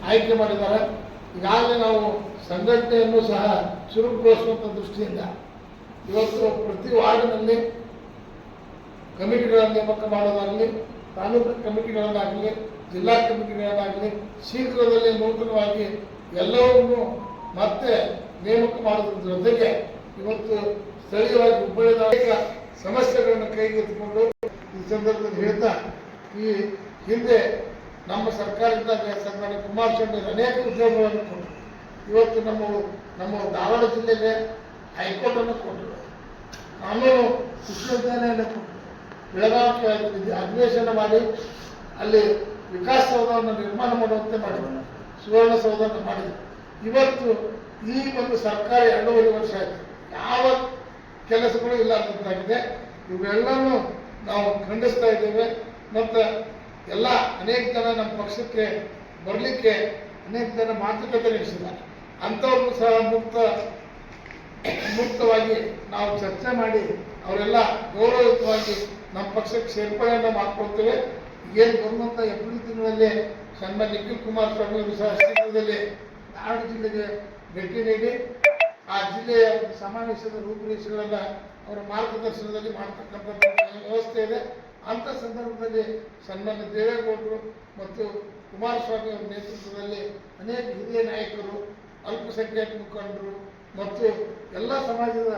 ಆಯ್ಕೆ ಮಾಡಿದ್ದಾರೆ. ಈಗಾಗಲೇ ನಾವು ಸಂಘಟನೆಯನ್ನು ಸಹ ಚುರುಕುಗೊಳಿಸುವಂಥ ದೃಷ್ಟಿಯಿಂದ ಇವತ್ತು ಪ್ರತಿ ವಾರ್ಡ್ನಲ್ಲಿ ಕಮಿಟಿಗಳನ್ನು ನೇಮಕ ಮಾಡೋದಾಗಲಿ, ತಾಲೂಕು ಕಮಿಟಿಗಳನ್ನಾಗಲಿ, ಜಿಲ್ಲಾ ಕಮಿಟಿಗಳನ್ನಾಗಲಿ ಶೀಘ್ರದಲ್ಲೇ ನೂತನವಾಗಿ ಎಲ್ಲವನ್ನೂ ಮತ್ತೆ ನೇಮಕ ಮಾಡೋದ್ರ ಜೊತೆಗೆ ಇವತ್ತು ಸ್ಥಳೀಯವಾಗಿ ಹುಬ್ಬಳ್ಳಿಯ ಅನೇಕ ಸಮಸ್ಯೆಗಳನ್ನು ಕೈಗೆತ್ತಿಕೊಂಡು ಈ ಸಂದರ್ಭದಲ್ಲಿ ಹೇಳ್ತಾ, ಈ ಹಿಂದೆ ನಮ್ಮ ಸರ್ಕಾರ ಇದ್ದಾಗ ಸನ್ಮಾನ್ಯ ಕುಮಾರಸ್ವಾಮಿ ಅನೇಕ ಉದ್ಯೋಗಗಳನ್ನು ಕೊಟ್ಟರು. ಇವತ್ತು ನಮ್ಮ ಧಾರವಾಡ ಜಿಲ್ಲೆಗೆ ಹೈಕೋರ್ಟನ್ನು ಕೊಟ್ಟರು, ಕಾನೂನು ವಿಶ್ವವಿದ್ಯಾಲಯವನ್ನು ಕೊಟ್ಟರು, ಬೆಳಗಾವಿ ಅಧಿವೇಶನ ಮಾಡಿ ಅಲ್ಲಿ ವಿಕಾಸಸೌಧವನ್ನು ನಿರ್ಮಾಣ ಮಾಡುವಂತೆ ಮಾಡಿದರು, ಸುವರ್ಣಸೌಧವನ್ನು ಮಾಡಿದರು. ಇವತ್ತು ಈ ಒಂದು ಸರ್ಕಾರ 2.5 ವರ್ಷ ಆಯಿತು, ಯಾವ ಕೆಲಸಗಳು ಇಲ್ಲ ಅನ್ನೋದಾಗಿದೆ. ಇವೆಲ್ಲವೂ ನಾವು ಖಂಡಿಸ್ತಾ ಇದ್ದೇವೆ. ಮತ್ತು ಎಲ್ಲ ಅನೇಕ ಜನ ನಮ್ಮ ಪಕ್ಷಕ್ಕೆ ಬರಲಿಕ್ಕೆ ಅನೇಕ ಜನ ಮಾತುಕತೆ ನಡೆಸಿದ್ದಾರೆ. ಅಂಥವ್ರನ್ನು ಸಹ ಮುಕ್ತವಾಗಿ ನಾವು ಚರ್ಚೆ ಮಾಡಿ ಅವರೆಲ್ಲ ಗೌರವಯುತವಾಗಿ ನಮ್ಮ ಪಕ್ಷಕ್ಕೆ ಸೇರ್ಪಡೆಯನ್ನು ಮಾಡ್ಕೊಳ್ತೇವೆ. ಏನು ಬರುವಂಥ ಏಪ್ರಿಲ್ ತಿಂಗಳಲ್ಲಿ ಸನ್ಮಾನ್ಯ ನಿಖಿಲ್ ಕುಮಾರಸ್ವಾಮಿ ಅವರು ಸಹ ಶೀಘ್ರದಲ್ಲಿ ಧಾರವಾಡ ಜಿಲ್ಲೆಗೆ ಭೇಟಿ ನೀಡಿ ಆ ಜಿಲ್ಲೆಯ ಸಮಾವೇಶದ ರೂಪುರೇಷೆಗಳನ್ನು ಅವರ ಮಾರ್ಗದರ್ಶನದಲ್ಲಿ ಮಾಡ್ತಕ್ಕಂಥ ವ್ಯವಸ್ಥೆ ಇದೆ. ಅಂಥ ಸಂದರ್ಭದಲ್ಲಿ ಸನ್ಮಾನ್ಯ ದೇವೇಗೌಡರು ಮತ್ತು ಕುಮಾರಸ್ವಾಮಿ ಅವರ ನೇತೃತ್ವದಲ್ಲಿ ಅನೇಕ ಹಿರಿಯ ನಾಯಕರು, ಅಲ್ಪಸಂಖ್ಯಾತ ಮುಖಂಡರು ಮತ್ತು ಎಲ್ಲ ಸಮಾಜದ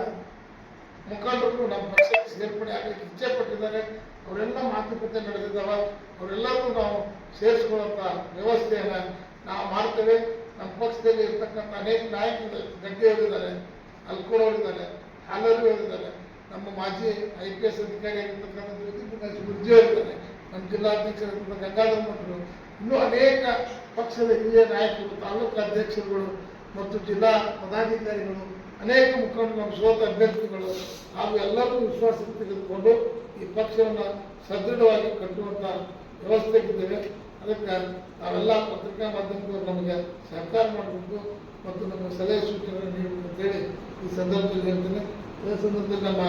ಮುಖಂಡರು ನಮ್ಮ ಪಕ್ಷಕ್ಕೆ ಸೇರ್ಪಡೆ ಆಗಲಿಕ್ಕೆ ಇಚ್ಛೆ ಪಟ್ಟಿದ್ದಾರೆ. ಅವರೆಲ್ಲ ಮಾತುಕತೆ ನಡೆದಿದ್ದಾವೆ. ಅವರೆಲ್ಲರೂ ನಾವು ಸೇರಿಸಿಕೊಳ್ಳುವಂಥ ವ್ಯವಸ್ಥೆಯನ್ನು ನಾವು ಮಾಡ್ತೇವೆ. ನಮ್ಮ ಪಕ್ಷದಲ್ಲಿ ಇರ್ತಕ್ಕಂಥ ಅನೇಕ ನಾಯಕರು ಗಡ್ಡಿ ಅವರಿದ್ದಾರೆ, ಅಲ್ಕೋಡ್ ಅವರಿದ್ದಾರೆ, ಹಾಲರು ಅವರಿದ್ದಾರೆ, ನಮ್ಮ ಮಾಜಿ IPS ಅಧಿಕಾರಿ ಆಗಿರ್ತಕ್ಕಂಥ ಗುರ್ಜಿ ಅವರಿದ್ದಾರೆ, ನಮ್ಮ ಜಿಲ್ಲಾಧ್ಯಕ್ಷರಾಗಿರ್ತಕ್ಕಂಥ ಗಂಗಾಧರ ಮಠರು, ಇನ್ನೂ ಅನೇಕ ಪಕ್ಷದ ಹಿರಿಯ ನಾಯಕರು, ತಾಲೂಕು ಅಧ್ಯಕ್ಷರುಗಳು ಮತ್ತು ಜಿಲ್ಲಾ ಪದಾಧಿಕಾರಿಗಳು, ಅನೇಕ ಮುಖಂಡರು, ನಮ್ಮ ಸೋತ ಅಭ್ಯರ್ಥಿಗಳು ಹಾಗೂ ಎಲ್ಲರೂ ವಿಶ್ವಾಸಕ್ಕೆ ತೆಗೆದುಕೊಂಡು ಈ ಪಕ್ಷವನ್ನು ಸದೃಢವಾಗಿ ಕಟ್ಟುವಂಥ ವ್ಯವಸ್ಥೆಗಿದ್ದೇವೆ. ಅದಕ್ಕೆ ನಾವೆಲ್ಲ ಪತ್ರಿಕಾ ಮಾಧ್ಯಮದವರು ನಮಗೆ ಸಹಕಾರ ಮಾಡಬೇಕು ಮತ್ತು ನಮ್ಮ ಸಲಹೆ ಸೂಚನೆಗಳನ್ನು ನೀಡಬೇಕು ಅಂತೇಳಿ ಈ ಸಂದರ್ಭದಲ್ಲಿ ಹೇಳ್ತೇನೆ. ಈ ಸಂದರ್ಭದಲ್ಲಿ ನಮ್ಮ